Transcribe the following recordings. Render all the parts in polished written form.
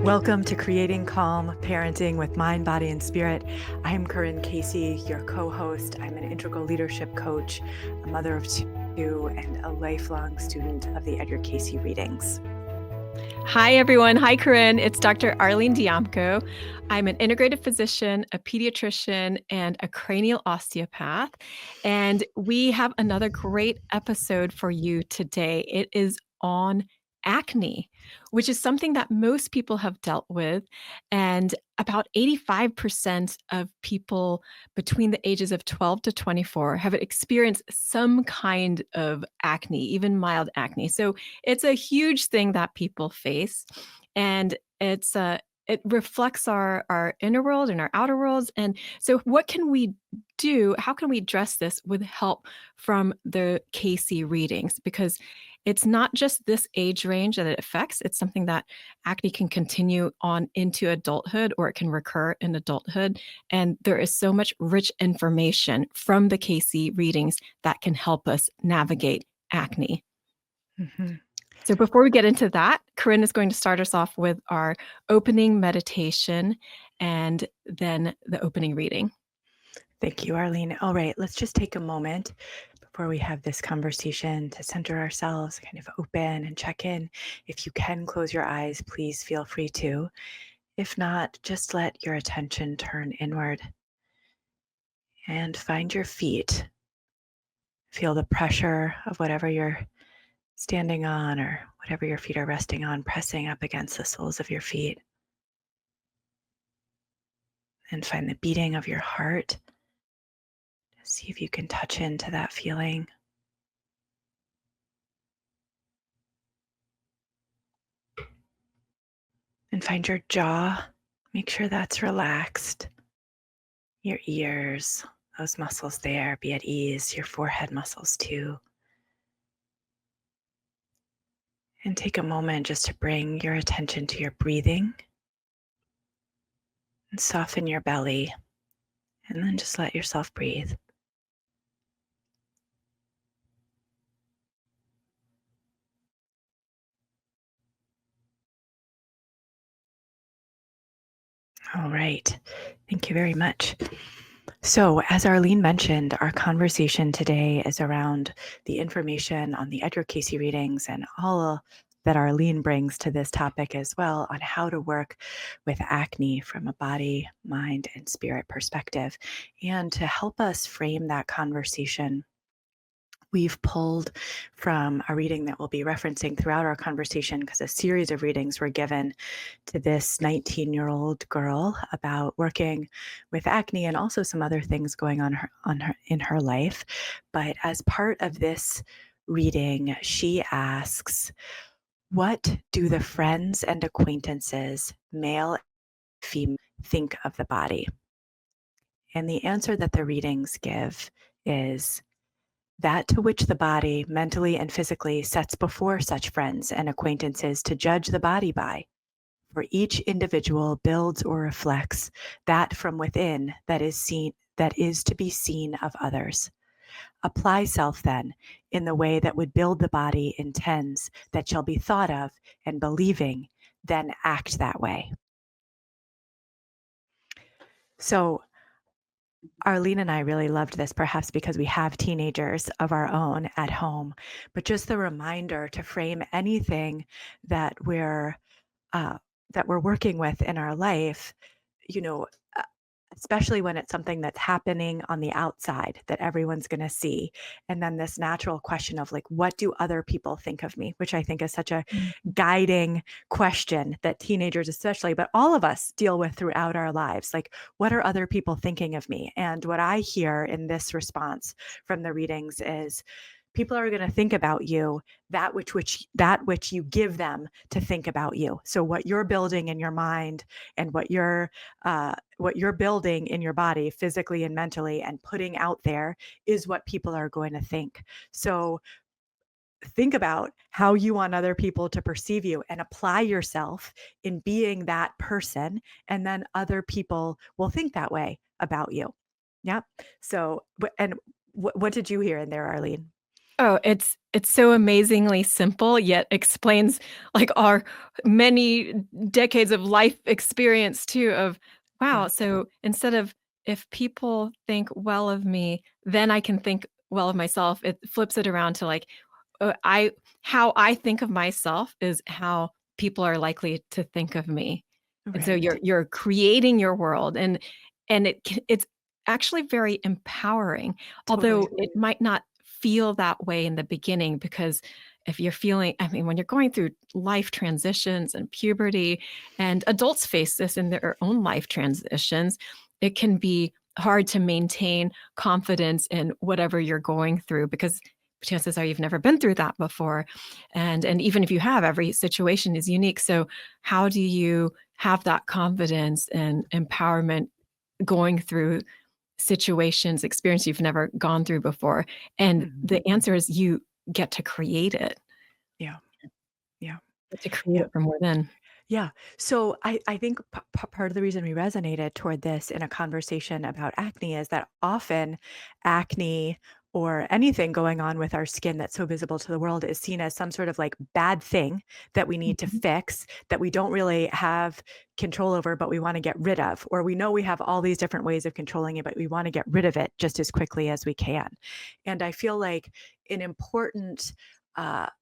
Welcome to Creating Calm Parenting with Mind, Body, and Spirit. I'm Corinne Cayce, your co-host. I'm an integral leadership coach, a mother of two, and a lifelong student of the Edgar Cayce readings. Hi, everyone. Hi, Corinne. It's Dr. Arlene Dijamco. I'm an integrative physician, a pediatrician, and a cranial osteopath. And we have another great episode for you today. It is on acne, which is something that most people have dealt with. And about 85% of people between the ages of 12 to 24 have experienced some kind of acne, even mild acne. So it's a huge thing that people face. And it reflects our inner world and our outer worlds. And so what can we do? How can we address this with help from the Cayce readings? Because it's not just this age range that it affects. It's something that acne can continue on into adulthood, or it can recur in adulthood. And there is so much rich information from the Cayce readings that can help us navigate acne. Mm-hmm. So before we get into that, Corinne is going to start us off with our opening meditation and then the opening reading. Thank you, Arlene. All right, let's just take a moment before we have this conversation to center ourselves, kind of open and check in. If you can close your eyes, please feel free to. If not, just let your attention turn inward and find your feet. Feel the pressure of whatever you're standing on or whatever your feet are resting on, pressing up against the soles of your feet. And find the beating of your heart. See if you can touch into that feeling. And find your jaw. Make sure that's relaxed. Your ears, those muscles there, be at ease. Your forehead muscles too. And take a moment just to bring your attention to your breathing. And soften your belly. And then just let yourself breathe. All right. Thank you very much. So, as Arlene mentioned, our conversation today is around the information on the Edgar Cayce readings and all that Arlene brings to this topic as well on how to work with acne from a body, mind, and spirit perspective. And to help us frame that conversation, we've pulled from a reading that we'll be referencing throughout our conversation, because a series of readings were given to this 19-year-old girl about working with acne and also some other things going on in her life. But as part of this reading, she asks, what do the friends and acquaintances, male and female, think of the body? And the answer that the readings give is that to which the body mentally and physically sets before such friends and acquaintances to judge the body by. For each individual builds or reflects that from within that is to be seen of others. Apply self then in the way that would build the body intends that shall be thought of, and believing, then act that way. So Arlene and I really loved this, perhaps because we have teenagers of our own at home, but just the reminder to frame anything that we're working with in our life, you know, uh, especially when it's something that's happening on the outside that everyone's going to see. And then this natural question of like, what do other people think of me? Which I think is such a guiding question that teenagers especially, but all of us deal with throughout our lives. Like, what are other people thinking of me? And what I hear in this response from the readings is, people are going to think about you that which you give them to think about you. So what you're building in your mind and what you're building in your body physically and mentally and putting out there is what people are going to think. So think about how you want other people to perceive you and apply yourself in being that person, and then other people will think that way about you. Yeah. So, and what did you hear in there, Arlene? Oh, it's so amazingly simple, yet explains like our many decades of life experience too of, Yeah. wow, so instead of if people think well of me, then I can think well of myself. It flips it around to like, I how I think of myself is how people are likely to think of me. And so Right. you're creating your world and it's actually very empowering, although Totally. it might not feel that way in the beginning because if you're feeling, I mean, when you're going through life transitions and puberty, and adults face this in their own life transitions, it can be hard to maintain confidence in whatever you're going through because chances are you've never been through that before. And even if you have, every situation is unique. So how do you have that confidence and empowerment going through situations, experience you've never gone through before? And Mhm. the answer is you get to create it. Yeah. Yeah. Get to create Yeah. it from within. Yeah. So I think part of the reason we resonated toward this in a conversation about acne is that often acne or anything going on with our skin that's so visible to the world is seen as some sort of like bad thing that we need to Mhm. fix, that we don't really have control over, but we want to get rid of. Or we know we have all these different ways of controlling it, but we want to get rid of it just as quickly as we can. And I feel like an important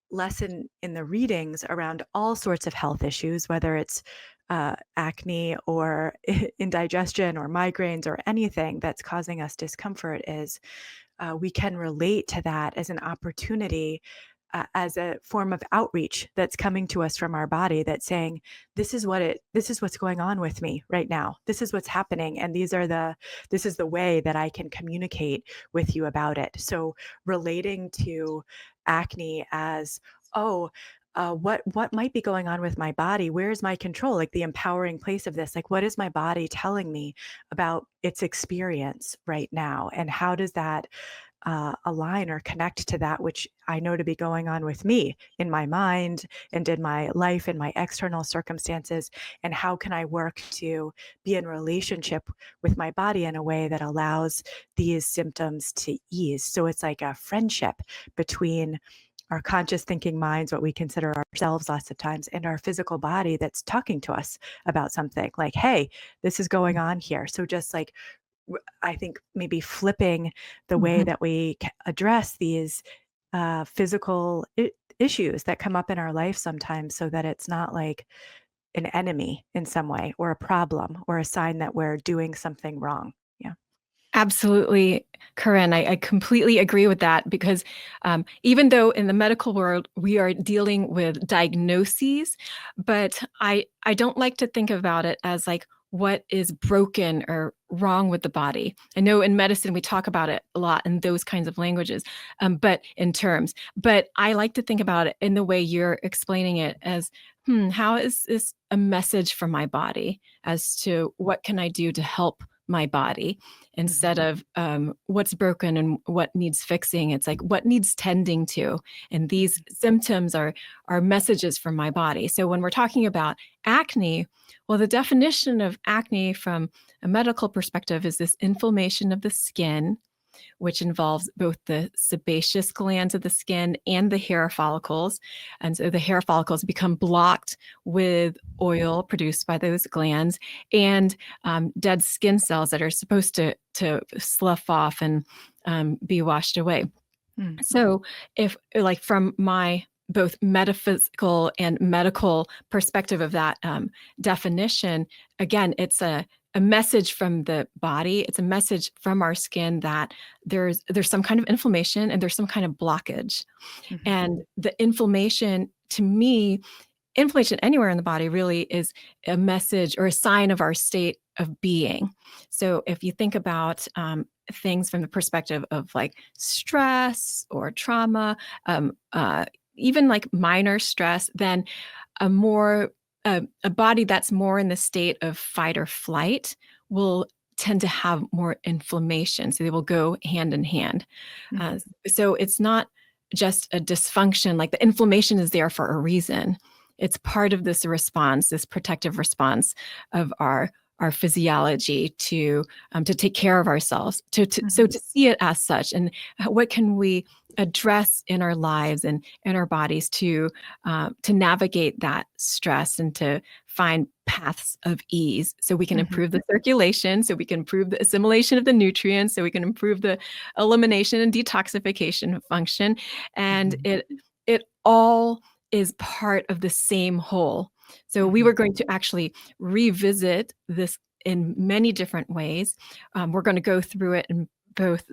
lesson in the readings around all sorts of health issues, whether it's acne or indigestion or migraines or anything that's causing us discomfort, is we can relate to that as an opportunity. As a form of outreach that's coming to us from our body that's saying, this is what's going on with me right now, this is what's happening, and this is the way that I can communicate with you about it. So relating to acne as, oh, what might be going on with my body? Where's my control? Like the empowering place of this. Like, what is my body telling me about its experience right now? And how does that align or connect to that which I know to be going on with me in my mind and in my life and my external circumstances? And how can I work to be in relationship with my body in a way that allows these symptoms to ease? So it's like a friendship between our conscious thinking minds, what we consider ourselves lots of times, and our physical body that's talking to us about something like, hey, this is going on here. So just like, I think maybe flipping the way Mhm. that we address these physical issues that come up in our life sometimes, so that it's not like an enemy in some way or a problem or a sign that we're doing something wrong. Yeah. Absolutely, Corinne. I completely agree with that because even though in the medical world we are dealing with diagnoses, but I don't like to think about it as like what is broken or wrong with the body. I know in medicine we talk about it a lot in those kinds of languages, but in terms. But I like to think about it in the way you're explaining it as, how is this a message from my body as to what can I do to help my body? Mhm. Instead of what's broken and what needs fixing, it's like what needs tending to. And these Mhm. symptoms are messages from my body. So when we're talking about acne, well, the definition of acne from a medical perspective is this inflammation of the skin, which involves both the sebaceous glands of the skin and the hair follicles. And so the hair follicles become blocked with oil produced by those glands and dead skin cells that are supposed to slough off and be washed away. Mm. So, if like from my both metaphysical and medical perspective of that definition, again, it's a message from the body. It's a message from our skin that there's some kind of inflammation and there's some kind of blockage. Mhm. And the inflammation, to me, inflammation anywhere in the body really is a message or a sign of our state of being. So if you think about things from the perspective of like stress or trauma, um, uh, even like minor stress, then a more a body that's more in the state of fight or flight will tend to have more inflammation. So they will go hand in hand. Uh, Mhm. so it's not just a dysfunction, like the inflammation is there for a reason. It's part of this response, this protective response of our our physiology to take care of ourselves. So Mhm. to see it as such, and what can we address in our lives and in our bodies to navigate that stress and to find paths of ease, so we can Mhm. improve the circulation, so we can improve the assimilation of the nutrients, so we can improve the elimination and detoxification function, and Mhm. it all is part of the same whole. So we Mhm. were going to actually revisit this in many different ways. We're going to go through it in both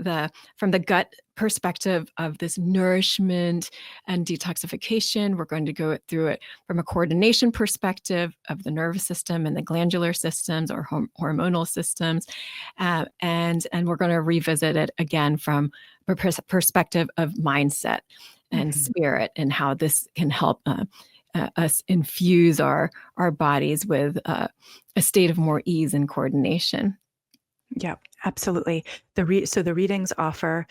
from the gut perspective of this nourishment and detoxification. We're going to go through it from a coordination perspective of the nervous system and the glandular systems or hormonal systems, and we're going to revisit it again from a perspective of mindset and Mhm. spirit, and how this can help us infuse our bodies with a state of more ease and coordination. Yeah, absolutely. So the readings offer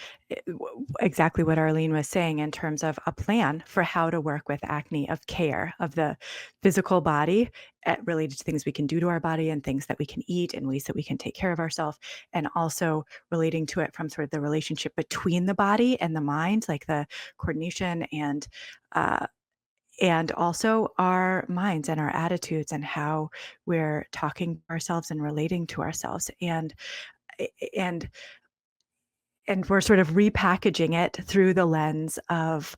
exactly what Arlene was saying in terms of a plan for how to work with acne, of care of the physical body, related to things we can do to our body and things that we can eat and ways that we can take care of ourselves, and also relating to it from sort of the relationship between the body and the mind, like the coordination uh, and also our minds and our attitudes and how we're talking to ourselves and relating to ourselves. And and we're sort of repackaging it through the lens of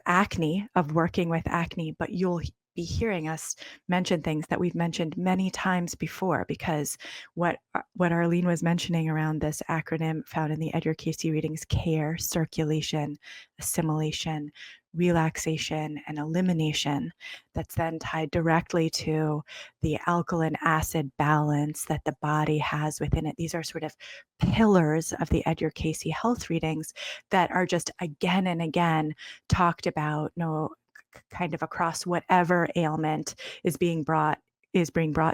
acne, of working with acne, but you'll be hearing us mention things that we've mentioned many times before, because what Arlene was mentioning around this acronym found in the Edgar Cayce readings: care, circulation, assimilation, relaxation, and elimination, that's then tied directly to the alkaline acid balance that the body has within it. These are sort of pillars of the Edgar Cayce health readings that are just again and again talked about, kind of across whatever ailment is being brought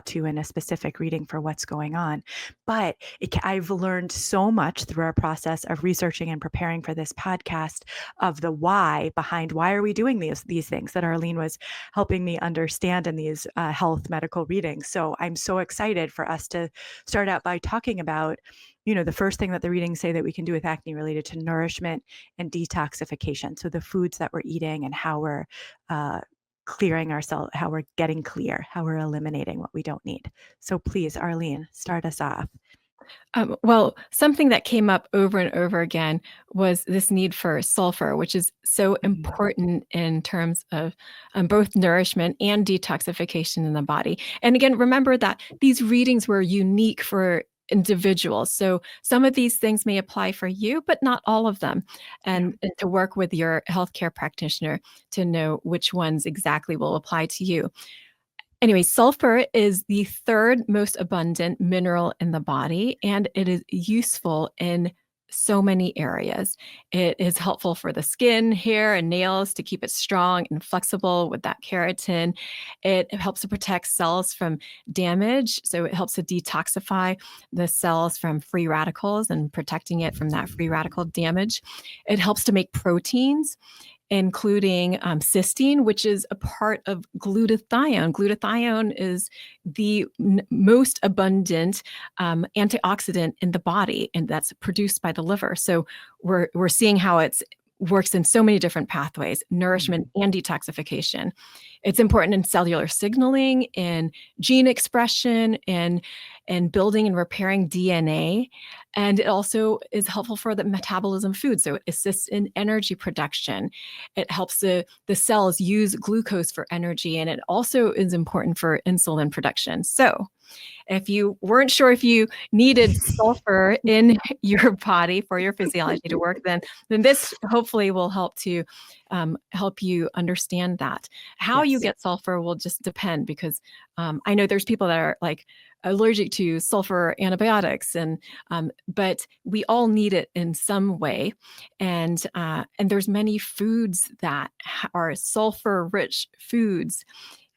to in a specific reading for what's going on. But I've learned so much through our process of researching and preparing for this podcast, of the why behind why are we doing these things that Arlene was helping me understand in these health medical readings. So I'm so excited for us to start out by talking about, the first thing that the readings say that we can do with acne related to nourishment and detoxification. So the foods that we're eating and how we're clearing ourselves, how we're getting clear, how we're eliminating what we don't need. So please, Arlene, start us off. Well, something that came up over and over again was this need for sulfur, which is so Mhm. important in terms of both nourishment and detoxification in the body. And again, remember that these readings were unique for individuals. So some of these things may apply for you, but not all of them. Yeah. And to work with your healthcare practitioner to know which ones exactly will apply to you. Anyway, sulfur is the third most abundant mineral in the body, and it is useful in so many areas. It is helpful for the skin, hair, and nails to keep it strong and flexible with that keratin. It helps to protect cells from damage. So it helps to detoxify the cells from free radicals and protecting it from that free radical damage. It helps to make proteins, including cysteine, which is a part of glutathione. Glutathione is the most abundant antioxidant in the body, and that's produced by the liver. So we're seeing how it's works in so many different pathways: nourishment and detoxification. It's important in cellular signaling, in gene expression, in building and repairing DNA. And it also is helpful for the metabolism of food. So it assists in energy production. It helps the cells use glucose for energy, and it also is important for insulin production. So if you weren't sure if you needed sulfur in your body for your physiology to work, then this hopefully will help you understand that. How you Yes. get sulfur will just depend, because I know there's people that are like allergic to sulfur antibiotics, and but we all need it in some way, and there's many foods that are sulfur rich foods,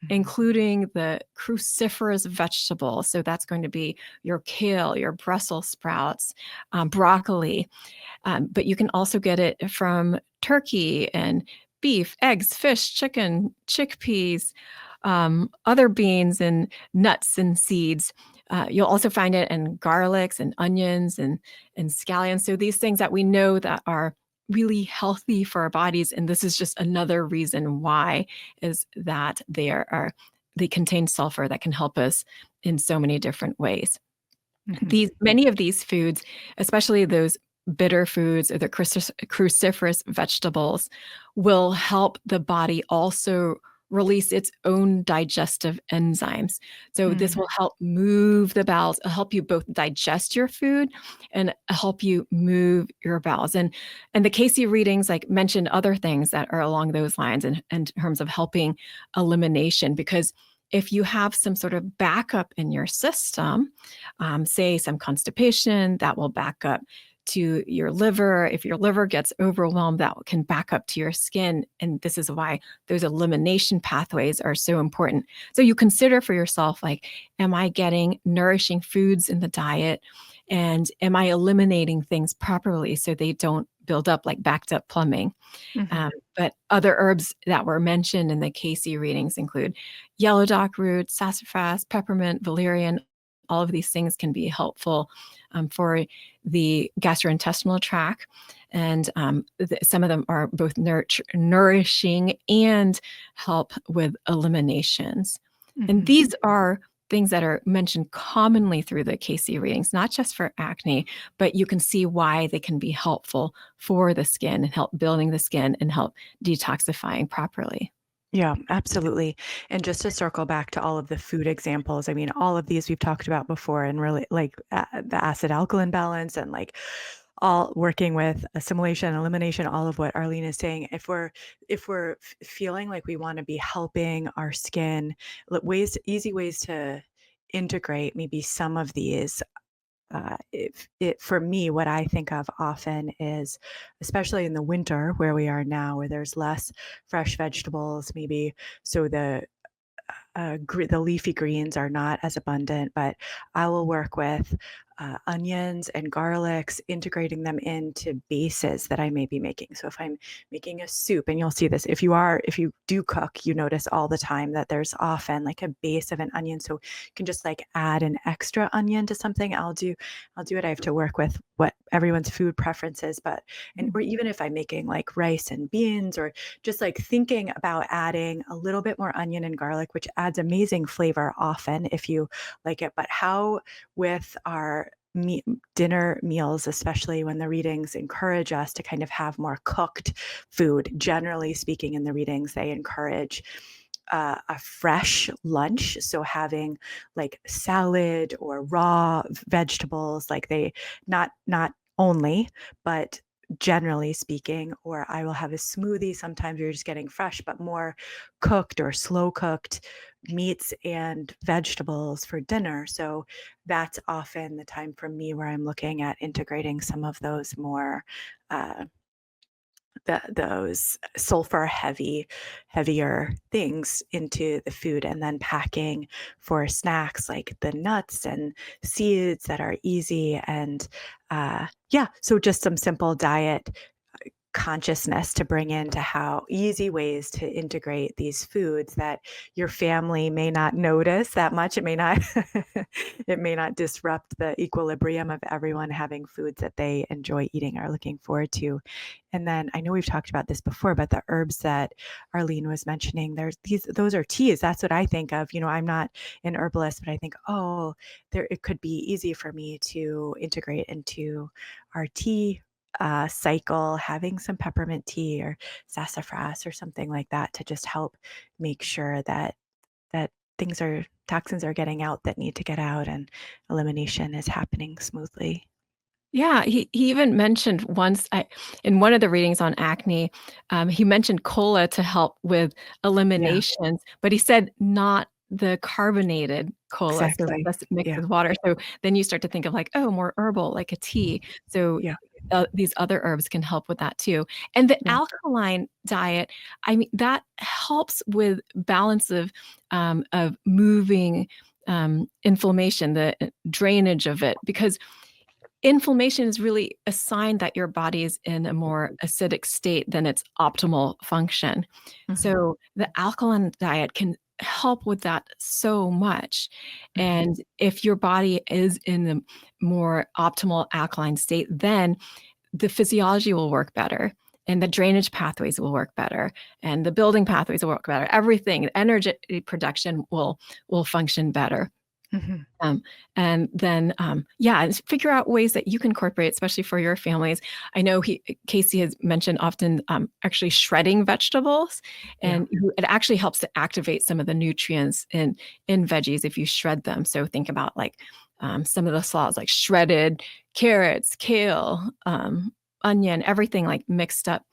Mhm. including the cruciferous vegetables. So that's going to be your kale, your Brussels sprouts, broccoli. But you can also get it from turkey and beef, eggs, fish, chicken, chickpeas. other beans and nuts and seeds. You'll also find it in garlics and onions and scallions. So these things that we know that are really healthy for our bodies. And this is just another reason why, is that they contain sulfur that can help us in so many different ways. Many of these foods, especially those bitter foods or the cruciferous vegetables, will help the body also release its own digestive enzymes. So this will help move the bowels, help you both digest your food and help you move your bowels. And the Cayce readings like mentioned other things that are along those lines in terms of helping elimination, because if you have some sort of backup in your system, say some constipation, that will back up to your liver. If your liver gets overwhelmed, that can back up to your skin. And this is why those elimination pathways are so important. So you consider for yourself, like, am I getting nourishing foods in the diet? And am I eliminating things properly so they don't build up like backed up plumbing? But other herbs that were mentioned in the Cayce readings include yellow dock root, sassafras, peppermint, valerian. All of these things can be helpful for the gastrointestinal tract. And some of them are both nourishing and help with eliminations. And these are things that are mentioned commonly through the Cayce readings, not just for acne, but you can see why they can be helpful for the skin and help building the skin and help detoxifying properly. Yeah, absolutely. And just to circle back to all of the food examples, I mean, all of these we've talked about before, and really like the acid alkaline balance and like all working with assimilation, elimination, all of what Arlene is saying. If we're feeling like we want to be helping our skin, easy ways to integrate maybe some of these. For me, what I think of often is, especially in the winter where we are now, where there's less fresh vegetables, maybe, so the leafy greens are not as abundant, but I will work with onions and garlics, integrating them into bases that I may be making. So if I'm making a soup, and you'll see this, if you do cook, you notice all the time that there's often like a base of an onion. So you can just like add an extra onion to something. I'll do it. I have to work with what everyone's food preferences, or even if I'm making like rice and beans, or just like thinking about adding a little bit more onion and garlic, which adds amazing flavor often if you like it. But how with our dinner meals, especially when the readings encourage us to kind of have more cooked food, generally speaking, in the readings, they encourage a fresh lunch. So having like salad or raw vegetables, like not only, but generally speaking, or I will have a smoothie. Sometimes you're just getting fresh, but more cooked or slow cooked meats and vegetables for dinner. So that's often the time for me where I'm looking at integrating some of those more those heavier things into the food, and then packing for snacks like the nuts and seeds that are easy. And so just some simple diet consciousness to bring into how easy ways to integrate these foods that your family may not notice that much. It may not it may not disrupt the equilibrium of everyone having foods that they enjoy eating or looking forward to. And then I know we've talked about this before, but the herbs that Arlene was mentioning, those are teas. That's what I think of. I'm not an herbalist, but I think, it could be easy for me to integrate into our tea cycle, having some peppermint tea or sassafras or something like that to just help make sure that toxins are getting out that need to get out, and elimination is happening smoothly. Yeah, he even mentioned once in one of the readings on acne, he mentioned cola to help with Yeah, eliminations, but he said not the carbonated cola, so exactly. that's mixed Yeah, with water. So then you start to think of like, oh, more herbal, like a tea. So yeah, these other herbs can help with that too. And the yeah. alkaline diet, I mean, that helps with balance of moving inflammation, the drainage of it, because inflammation is really a sign that your body is in a more acidic state than its optimal function. Mhm. So the alkaline diet can help with that so much. Mhm. And if your body is in the more optimal alkaline state, then the physiology will work better, and the drainage pathways will work better, and the building pathways will work better. Everything, energy production will function better. Mhm. Um, and then, yeah, and figure out ways that you can incorporate, especially for your families. I know Cayce has mentioned often actually shredding vegetables, Yeah. and it actually helps to activate some of the nutrients in veggies if you shred them. So think about like some of the salads, like shredded carrots, kale, onion, everything like mixed up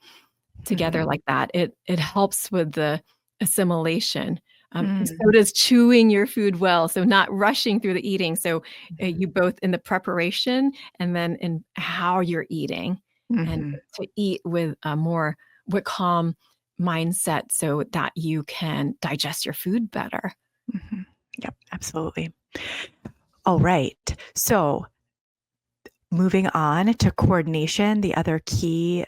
together Mhm. like that. It helps with the assimilation. So Mm. does chewing your food well, so not rushing through the eating. So you both in the preparation and then in how you're eating, and Mhm. to eat with a more with calm mindset so that you can digest your food better. Mhm. Yep, absolutely. All right. So moving on to coordination, the other key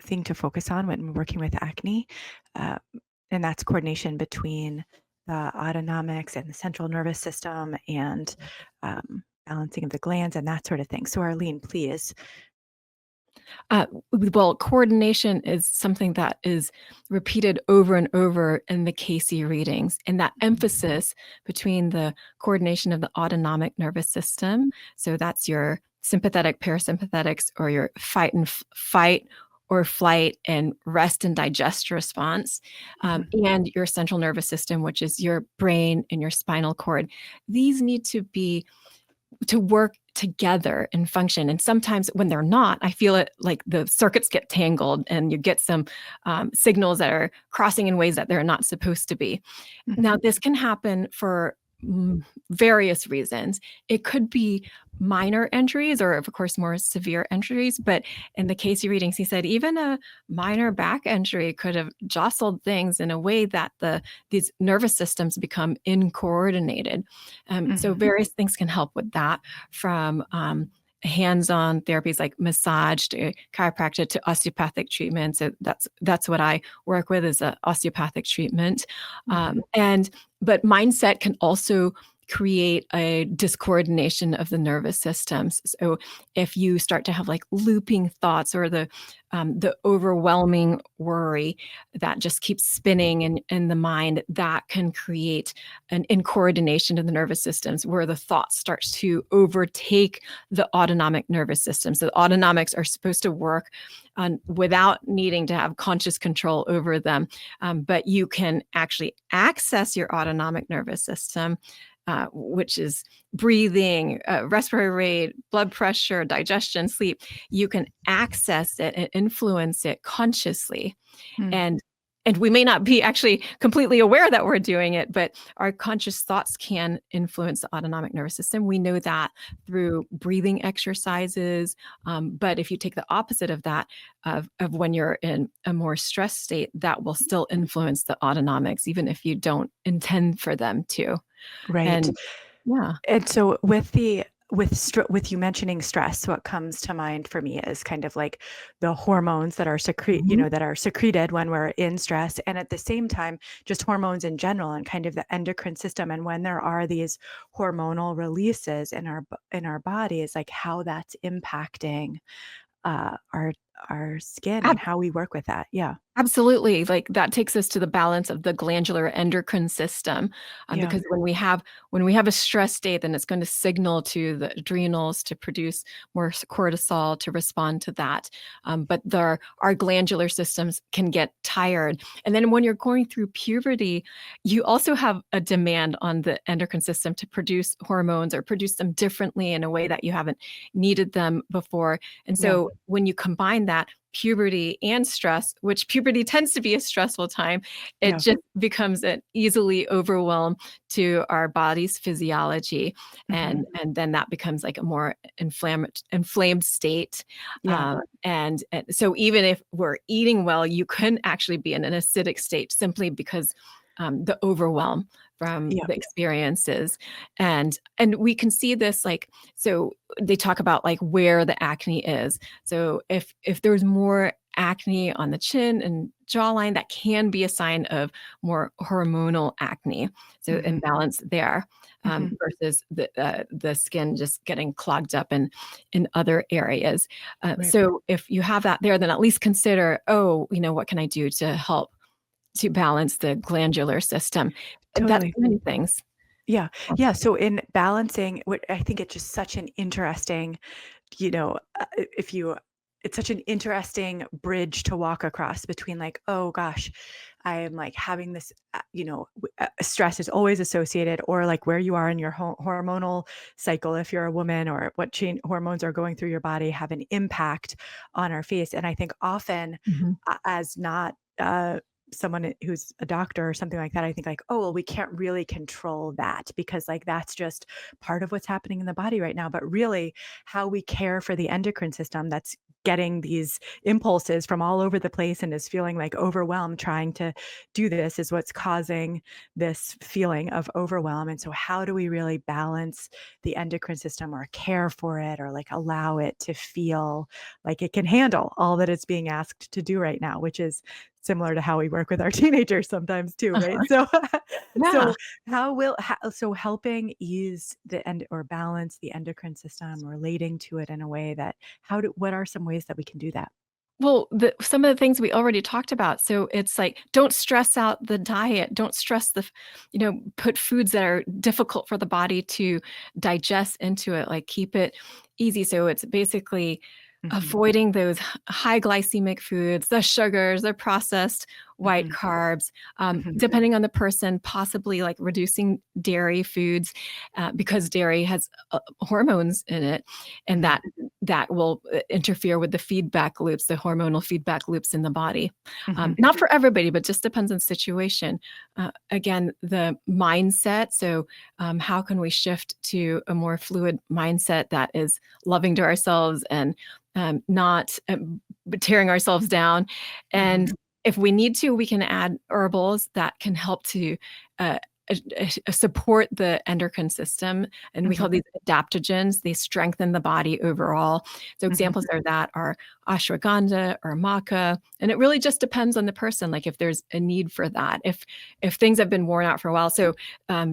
thing to focus on when working with acne, uh, and that's coordination between the autonomics and the central nervous system and balancing of the glands and that sort of thing. So, Arlene, please. Well, coordination is something that is repeated over and over in the Cayce readings, and that emphasis between the coordination of the autonomic nervous system. So that's your sympathetic, parasympathetics, or your fight or flight and rest and digest response, Mhm. and your central nervous system, which is your brain and your spinal cord. These need to work together and function. And sometimes when they're not, I feel it like the circuits get tangled and you get some signals that are crossing in ways that they're not supposed to be. Now, Mhm. this can happen for various reasons. It could be minor injuries or, of course, more severe injuries. But in the Cayce readings, he said even a minor back injury could have jostled things in a way that these nervous systems become incoordinated. So Mhm. various things can help with that, from hands-on therapies like massage to chiropractic to osteopathic treatment. So that's what I work with, is a osteopathic treatment. Mhm. And but mindset can also create a discoordination of the nervous systems. So if you start to have like looping thoughts, or the overwhelming worry that just keeps spinning in the mind, that can create an incoordination of the nervous systems, where the thought starts to overtake the autonomic nervous system. So the autonomics are supposed to work without needing to have conscious control over them. But you can actually access your autonomic nervous system, which is breathing, respiratory rate, blood pressure, digestion, sleep. You can access it and influence it consciously. Mm. And we may not be actually completely aware that we're doing it, but our conscious thoughts can influence the autonomic nervous system. We know that through breathing exercises. But if you take the opposite of that, of when you're in a more stressed state, that will still influence the autonomics, even if you don't intend for them to. Right. And yeah. And so with you mentioning stress, what comes to mind for me is kind of like the hormones that are Mhm. that are secreted when we're in stress, and at the same time, just hormones in general and kind of the endocrine system. And when there are these hormonal releases in in our bodies, like how that's impacting uh, our our skin and how we work with that. Yeah. Absolutely. Like that takes us to the balance of the glandular endocrine system, Yeah. because when we have a stress state, then it's going to signal to the adrenals to produce more cortisol to respond to that. But our glandular systems can get tired, and then when you're going through puberty, you also have a demand on the endocrine system to produce hormones or produce them differently in a way that you haven't needed them before. And Yeah. so when you combine that puberty and stress, which puberty tends to be a stressful time, it Yeah. just becomes an easily overwhelm to our body's physiology. Hmm. And then that becomes like a more inflamed state. Yeah. And so even if we're eating well, you can actually be in an acidic state simply because the overwhelm from Yeah. the experiences. And we can see this, like, so they talk about like where the acne is. So if there's more acne on the chin and jawline, that can be a sign of more hormonal acne. So imbalance there. Versus the skin just getting clogged up in other areas. Right. So if you have that there, then at least consider, oh, what can I do to help to balance the glandular system? That's Totally. many things. Yeah. Yeah. So in balancing, what I think it's just such an interesting, if you, it's such an interesting bridge to walk across between like, oh gosh, I am like having this, stress is always associated, or like where you are in your hormonal cycle, if you're a woman, or what hormones are going through your body have an impact on our face. And I think often, Mhm. as not, someone who's a doctor or something like that, I think like, oh, well, we can't really control that because like that's just part of what's happening in the body right now. But really, how we care for the endocrine system that's getting these impulses from all over the place and is feeling like overwhelmed trying to do this is what's causing this feeling of overwhelm. And so how do we really balance the endocrine system or care for it or like allow it to feel like it can handle all that it's being asked to do right now, which is similar to how we work with our teenagers sometimes too, right? Uh-huh. So, Yeah. so so helping ease the end or balance the endocrine system, relating to it in a way that what are some ways that we can do that? Well, some of the things we already talked about. So it's like, don't stress out the diet. Don't stress put foods that are difficult for the body to digest into it. Like keep it easy. So it's basically Hmm. avoiding those high glycemic foods, the sugars, the processed white Hmm. carbs. Hmm. Depending on the person, possibly like reducing dairy foods because dairy has hormones in it, and Hmm. that will interfere with the feedback loops, the hormonal feedback loops in the body. Hmm. Not for everybody, but just depends on situation. Again, the mindset. So, how can we shift to a more fluid mindset that is loving to ourselves and not tearing ourselves down? Hmm. And if we need to, we can add herbals that can help to uh, support the endocrine system, and we call Hmm. these adaptogens. They strengthen the body overall. So Hmm. examples are that are ashwagandha or maca, and it really just depends on the person. Like if there's a need for that, if things have been worn out for a while. So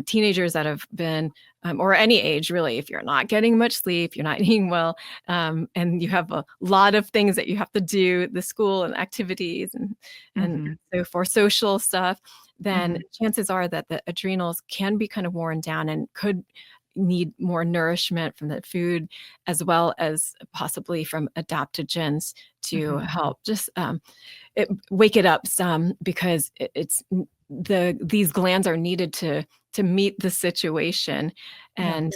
teenagers that have been or any age really, if you're not getting much sleep, you're not eating well, and you have a lot of things that you have to do, the school and activities and Hmm. so for social stuff, then Hmm. chances are that the adrenals can be kind of worn down and could need more nourishment from the food as well as possibly from adaptogens to Hmm. help just wake it up some because these glands are needed to meet the situation Yeah.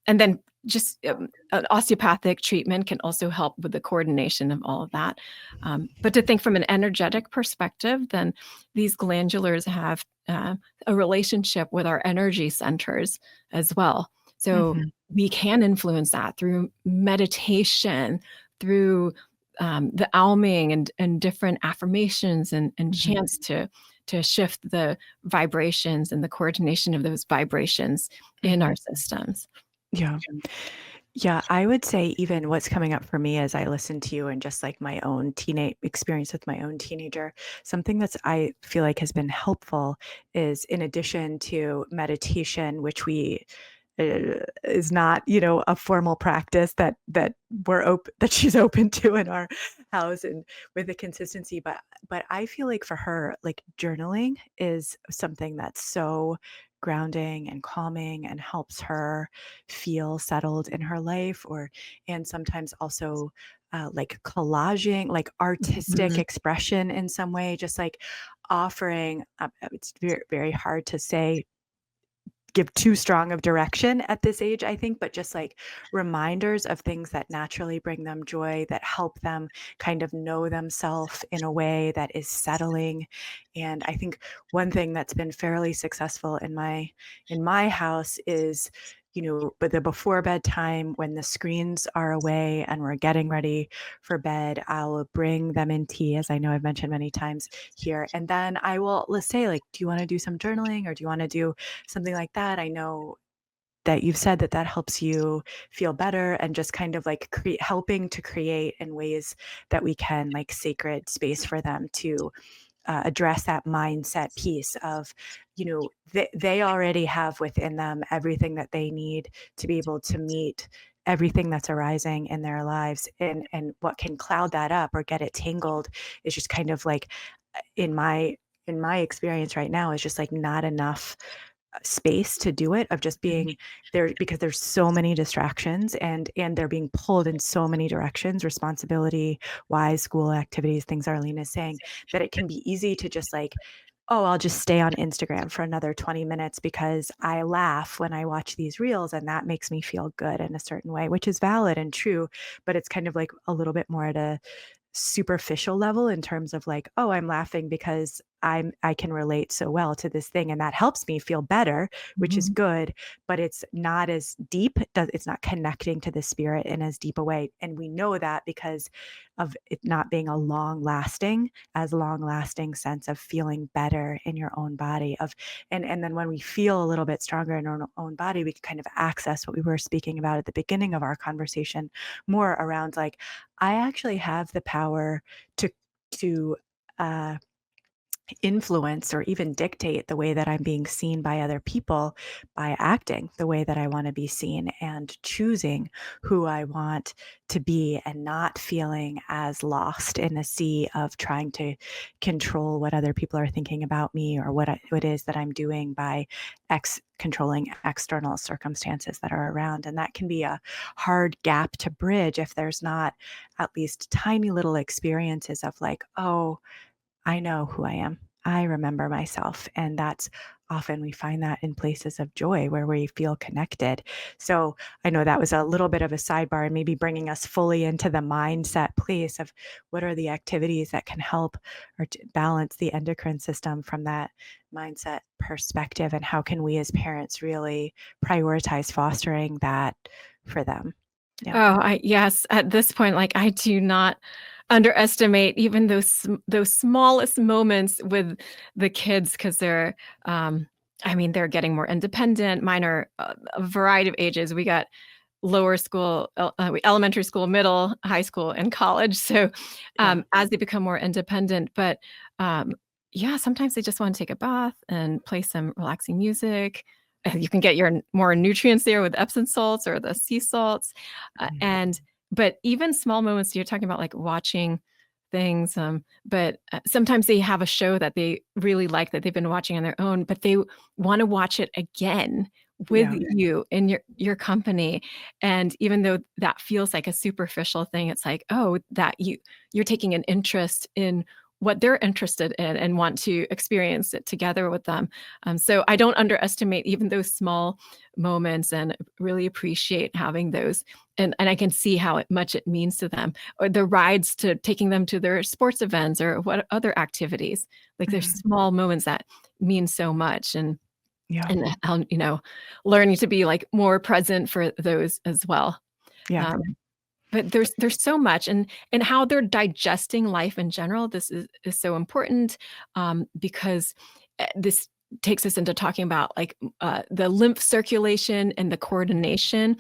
and then just an osteopathic treatment can also help with the coordination of all of that. But to think from an energetic perspective, then these glandulars have a relationship with our energy centers as well. So Hmm. we can influence that through meditation, through the alming and different affirmations and Hmm. chants to shift the vibrations and the coordination of those vibrations in Hmm. our systems. Yeah. Yeah, I would say even what's coming up for me as I listen to you and just like my own teenage experience with my own teenager, something that's I feel like has been helpful is in addition to meditation, which we is not, a formal practice that we're open that she's open to in our house and with the consistency, but I feel like for her, like journaling is something that's so grounding and calming and helps her feel settled in her life and sometimes also like collaging like artistic Mhm. expression in some way, just like offering it's very very hard to say give too strong of direction at this age, I think, but just like reminders of things that naturally bring them joy, that help them kind of know themselves in a way that is settling. And I think one thing that's been fairly successful in my house is, but the before bedtime when the screens are away and we're getting ready for bed, I'll bring them in tea, as I know I've mentioned many times here. And then let's say, like, do you want to do some journaling or do you want to do something like that? I know that you've said that helps you feel better and just kind of like helping to create in ways that we can like sacred space for them to address that mindset piece of, they already have within them everything that they need to be able to meet everything that's arising in their lives. And what can cloud that up or get it tangled is just kind of like, in my experience right now, is just like not enough space to do it, of just being there, because there's so many distractions, and they're being pulled in so many directions, responsibility wise, school activities, things Arlene is saying, that it can be easy to just like, oh, I'll just stay on Instagram for another 20 minutes because I laugh when I watch these reels and that makes me feel good in a certain way, which is valid and true. But it's kind of like a little bit more at a superficial level, in terms of like, oh, I'm laughing because I can relate so well to this thing, and that helps me feel better, which is good, but it's not as deep. It's not connecting to the spirit in as deep a way. And we know that because of it not being a long lasting sense of feeling better in your own body, of and then when we feel a little bit stronger in our own body, we can kind of access what we were speaking about at the beginning of our conversation, more around like, I actually have the power to uh, influence or even dictate the way that I'm being seen by other people, by acting the way that I want to be seen and choosing who I want to be, and not feeling as lost in a sea of trying to control what other people are thinking about me, or what it is that I'm doing by controlling external circumstances that are around. And that can be a hard gap to bridge if there's not at least tiny little experiences of like, oh, I know who I am. I remember myself. And that's often, we find that in places of joy where we feel connected. So I know that was a little bit of a sidebar, and maybe bringing us fully into the mindset place of what are the activities that can help or to balance the endocrine system from that mindset perspective, and how can we as parents really prioritize fostering that for them. Yeah. Oh, yes. At this point, like I do not underestimate even those smallest moments with the kids because I mean, they're getting more independent. Mine are a variety of ages. We got lower school, elementary school, middle, high school, and college. So Yeah. as they become more independent, but um, yeah, sometimes they just want to take a bath and play some relaxing music. You can get your more nutrients there with Epsom salts or the sea salts, and but even small moments you're talking about, like watching things. But sometimes they have a show that they really like that they've been watching on their own, but they want to watch it again with Yeah. you in your company. And even though that feels like a superficial thing, it's like, oh, that you're taking an interest in what they're interested in and want to experience it together with them. So I don't underestimate even those small moments, and really appreciate having those. And I can see how much it means to them, or the rides to taking them to their sports events or what other activities. Like there's Mhm. small moments that mean so much. Yeah. And how, learning to be like more present for those as well. Yeah. Um, but there's so much, and how they're digesting life in general. This is so important, because this takes us into talking about like the lymph circulation and the coordination,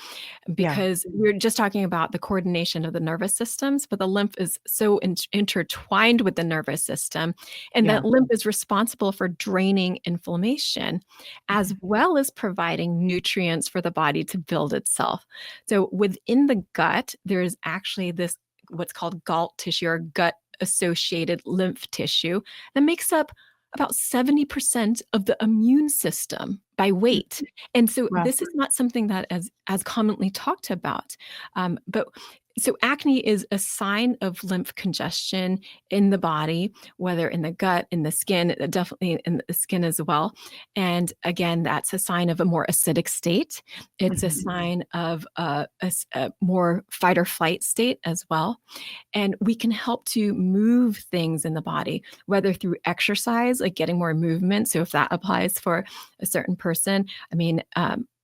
Yeah. because we're just talking about the coordination of the nervous systems, but the lymph is so intertwined with the nervous system, and Yeah. that lymph is responsible for draining inflammation, as Mhm. well as providing nutrients for the body to build itself. So within the gut, there is actually this what's called galt tissue, or gut associated lymph tissue, that makes up about 70% of the immune system by weight. And so Wow. this is not something that as commonly talked about. But so acne is a sign of lymph congestion in the body, whether in the gut, in the skin, definitely in the skin as well. And again, that's a sign of a more acidic state. It's a Mhm. sign of a more fight or flight state as well. And we can help to move things in the body, whether through exercise, like getting more movement. So if that applies for a certain person, I mean,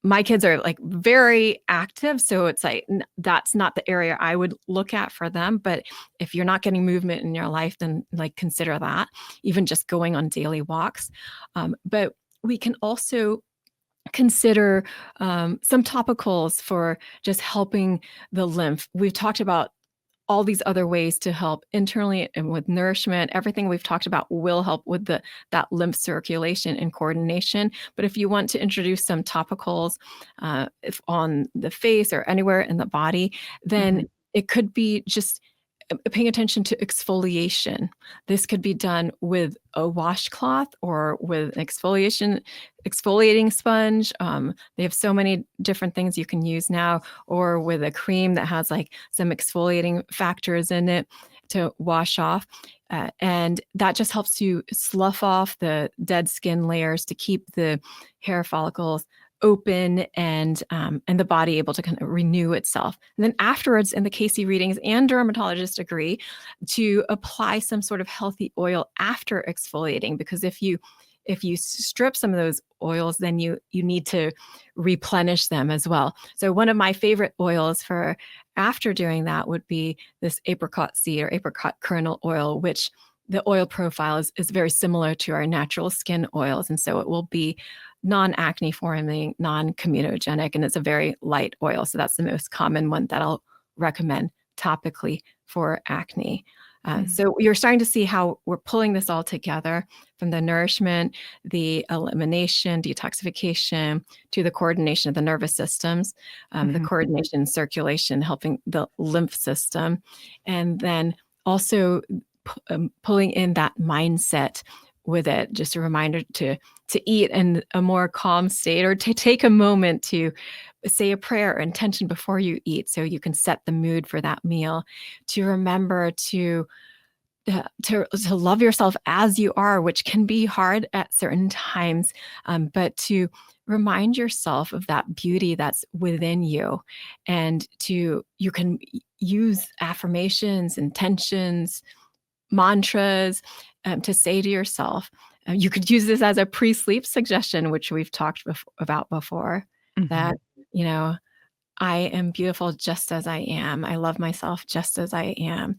my kids are like very active. So it's like, that's not the area I would look at for them. But if you're not getting movement in your life, then like consider that, even just going on daily walks. But we can also consider some topicals for just helping the lymph. We've talked about all these other ways to help internally and with nourishment. Everything we've talked about will help with that lymph circulation and coordination. But if you want to introduce some topicals, if on the face or anywhere in the body, then it could be just paying attention to exfoliation. This could be done with a washcloth or with an exfoliating sponge. They have so many different things you can use now, or with a cream that has like some exfoliating factors in it to wash off. And that just helps to slough off the dead skin layers to keep the hair follicles open and the body able to kind of renew itself. And then afterwards, in the Cayce readings, and dermatologists agree, to apply some sort of healthy oil after exfoliating, because if you strip some of those oils, then you need to replenish them as well. So one of my favorite oils for after doing that would be this apricot seed or apricot kernel oil, which the oil profile is very similar to our natural skin oils. And so it will be non-acne forming, non-comedogenic, and it's a very light oil. So that's the most common one that I'll recommend topically for acne. So you're starting to see how we're pulling this all together, from the nourishment, the elimination, detoxification, to the coordination of the nervous systems, the coordination and circulation, helping the lymph system, and then also pulling in that mindset with it. Just a reminder to eat in a more calm state, or to take a moment to say a prayer or intention before you eat, so you can set the mood for that meal. To remember to love yourself as you are, which can be hard at certain times, but to remind yourself of that beauty that's within you, and you can use affirmations, intentions, mantras to say to yourself. You could use this as a pre-sleep suggestion, which we've talked about before, that, I am beautiful just as I am. I love myself just as I am.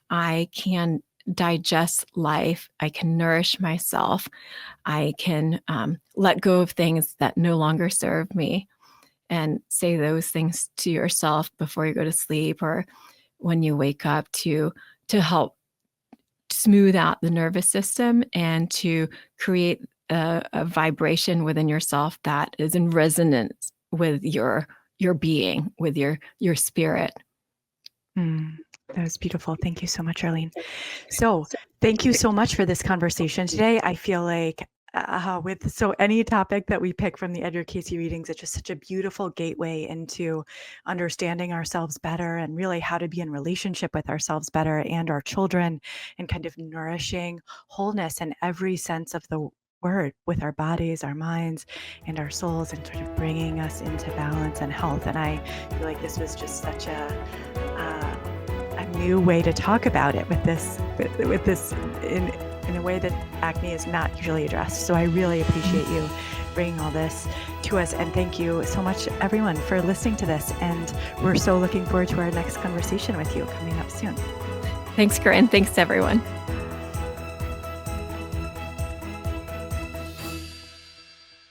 I can digest life. I can nourish myself. I can let go of things that no longer serve me, and say those things to yourself before you go to sleep or when you wake up, to help smooth out the nervous system and to create a vibration within yourself that is in resonance with your being, with your spirit. That was beautiful. Thank you so much, Arlene. So thank you so much for this conversation today. I feel like any topic that we pick from the Edgar Cayce readings, it's just such a beautiful gateway into understanding ourselves better, and really how to be in relationship with ourselves better and our children, and kind of nourishing wholeness in every sense of the word, with our bodies, our minds, and our souls, and sort of bringing us into balance and health. And I feel like this was just such a new way to talk about it, with this in a way that acne is not usually addressed. So I really appreciate you bringing all this to us, and thank you so much, everyone, for listening to this. And we're so looking forward to our next conversation with you coming up soon. Thanks, Corinne. Thanks, everyone.